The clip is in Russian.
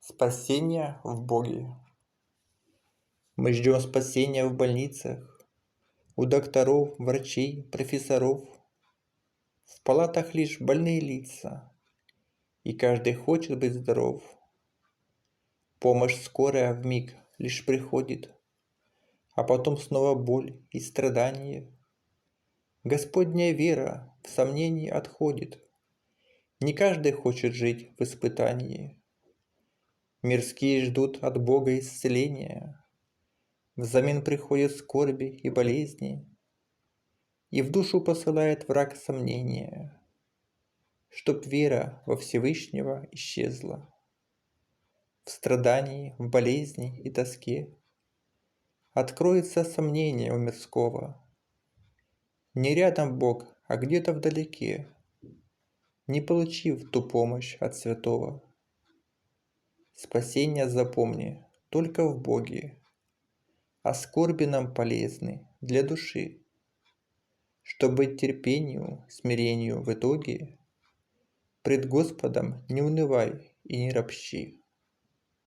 Спасение в Боге. Мы ждем спасения в больницах, у докторов, врачей, профессоров. В палатах лишь больные лица, и каждый хочет быть здоров. Помощь скорая вмиг лишь приходит, а потом снова боль и страдание. Господняя вера в сомнении отходит, не каждый хочет жить в испытании. Мирские ждут от Бога исцеления, взамен приходят скорби и болезни, и в душу посылает враг сомнения, чтоб вера во Всевышнего исчезла. В страдании, в болезни и тоске откроется сомнение у мирского. Не рядом Бог, а где-то вдалеке, не получив ту помощь от святого. Спасение запомни только в Боге, а скорби нам полезны для души, чтобы терпению, смирению в итоге пред Господом не унывай и не ропщи.